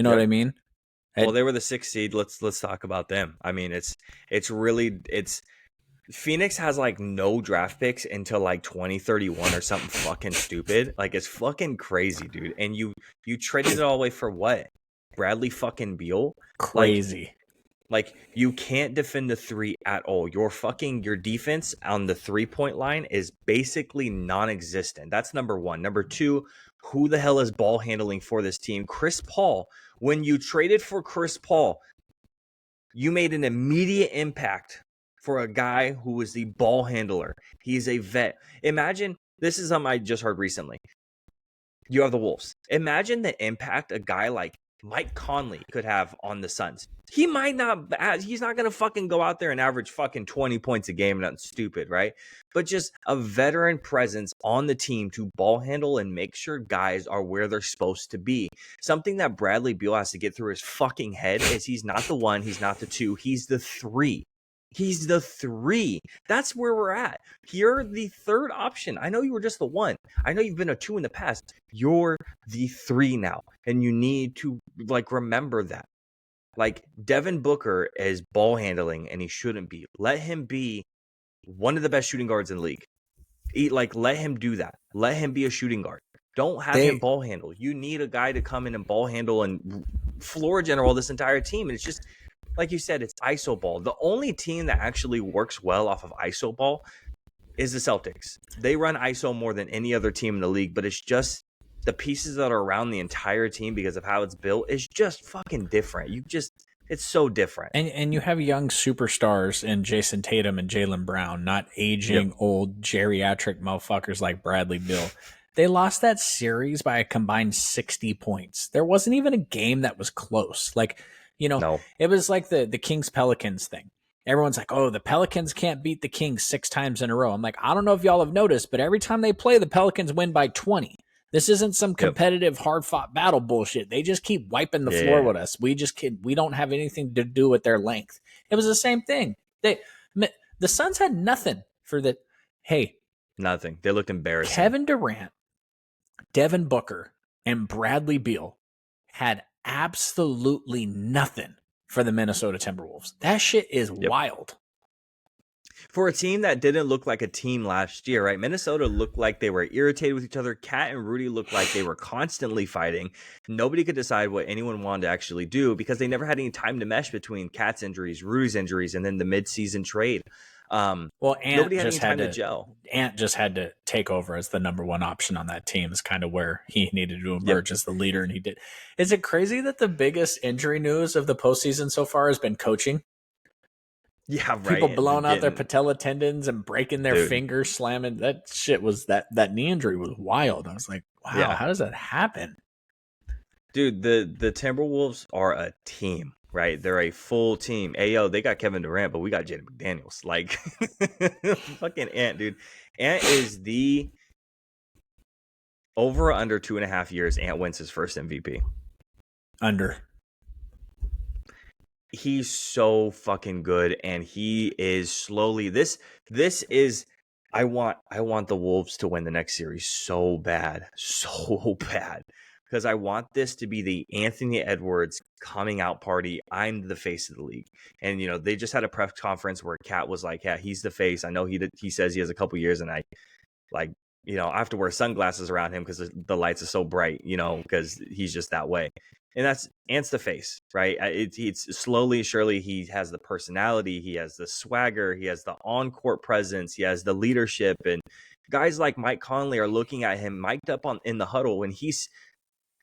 You know what Yep. I mean? Well, It, they were the sixth seed. Let's talk about them. I mean, it's Phoenix has like no draft picks until like 2031 or something fucking stupid. Like it's fucking crazy, dude. And you traded it all away for what? Bradley fucking Beal? Like crazy. like you can't defend the three at all. Your defense on the 3-point line is basically non-existent. That's number one. Number two, who the hell is ball handling for this team? Chris Paul. When you traded for Chris Paul, you made an immediate impact for a guy who was the ball handler. He's a vet. Imagine this is something I just heard recently. You have the Wolves. Imagine the impact a guy like Mike Conley could have on the Suns. He might not, he's not going to fucking go out there and average fucking 20 points a game. Nothing stupid, right? But just a veteran presence on the team to ball handle and make sure guys are where they're supposed to be. Something that Bradley Beal has to get through his fucking head is he's not the one, he's not the two, he's the three. He's the three. That's where we're at. You're the third option. I know you were just the one. I know you've been a two in the past. You're the three now. And you need to like remember that. Like Devin Booker is ball handling and he shouldn't be. Let him be one of the best shooting guards in the league. Let him do that. Let him be a shooting guard. Don't have him They ball handle. You need a guy to come in and ball handle and floor general this entire team. And it's just like you said, it's ISO ball. The only team that actually works well off of ISO ball is the Celtics. They run ISO more than any other team in the league, but it's just the pieces that are around the entire team because of how it's built is just fucking different. It's so different. and you have young superstars in Jason Tatum and Jaylen Brown, not Yep. aging old geriatric motherfuckers like Bradley Beal. They lost that series by a combined 60 points. There wasn't even a game that was close. Like, No. it was like the Kings Pelicans thing. Everyone's like, oh, the Pelicans can't beat the Kings 6 times in a row. I'm like, I don't know if y'all have noticed, but every time they play, the Pelicans win by 20. This isn't some Yep. competitive, hard fought battle bullshit. They just keep wiping the floor Yeah. with us. We don't have anything to do with their length. It was the same thing. The Suns had nothing for the. Hey, Nothing. They looked embarrassing. Kevin Durant, Devin Booker, and Bradley Beal had absolutely nothing for the Minnesota Timberwolves. That shit is Yep. wild. For a team that didn't look like a team last year, right? Minnesota looked like they were irritated with each other. Cat and Rudy looked like they were constantly fighting. Nobody could decide what anyone wanted to actually do because they never had any time to mesh between Cat's injuries, Rudy's injuries, and then the midseason trade. Well, Nobody had any time to gel. Ant just had to take over as the number one option on that team. Is kind of where he needed to Yep. emerge as the leader, and he did. Is it crazy that the biggest injury news of the postseason so far has been coaching? Yeah, right. People blowing out their Getting, patella tendons and breaking their dude. fingers, slamming. That shit was that knee injury was wild. I was like, wow, Yeah. how does that happen? Dude, the Timberwolves are a team, right? They're a full team. Ayo, they got Kevin Durant, but we got Jaden McDaniels. Like, fucking Ant, dude. Ant is the over or under 2.5 years. Ant wins his first MVP. Under. He's so fucking good, and he is slowly. This is. I want the Wolves to win the next series so bad, because I want this to be the Anthony Edwards coming out party. I'm the face of the league, and they just had a press conference where Cat was like, "Yeah, he's the face." I know he says he has a couple years, and I like I have to wear sunglasses around him because the lights are so bright, because he's just that way. And that's Ant's the face, right? It's slowly, surely he has the personality, he has the swagger, he has the on-court presence, he has the leadership, and guys like Mike Conley are looking at him mic'd up in the huddle when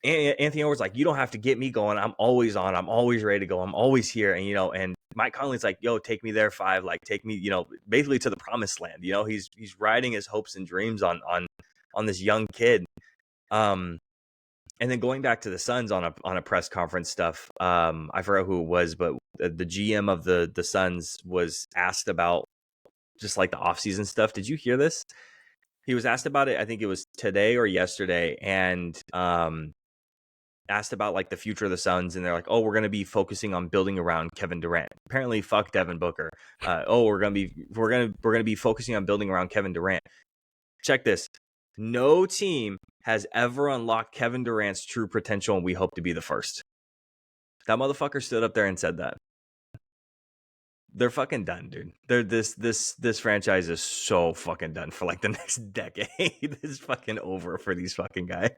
Anthony Edwards like, you don't have to get me going. I'm always on. I'm always ready to go. I'm always here. And and Mike Conley's like, yo, take me there, Five. Like, take me, basically to the promised land. He's riding his hopes and dreams on this young kid. And then going back to the Suns on a press conference stuff, I forgot who it was, but the GM of the Suns was asked about just like the offseason stuff. Did you hear this? He was asked about it. I think it was today or yesterday, and asked about like the future of the Suns, and they're like, "Oh, we're going to be focusing on building around Kevin Durant." Apparently, fuck Devin Booker. We're going to be focusing on building around Kevin Durant. Check this. No team has ever unlocked Kevin Durant's true potential, and we hope to be the first. That motherfucker stood up there and said that. They're fucking done, dude. They're this franchise is so fucking done for like the next decade. It's fucking over for these fucking guys.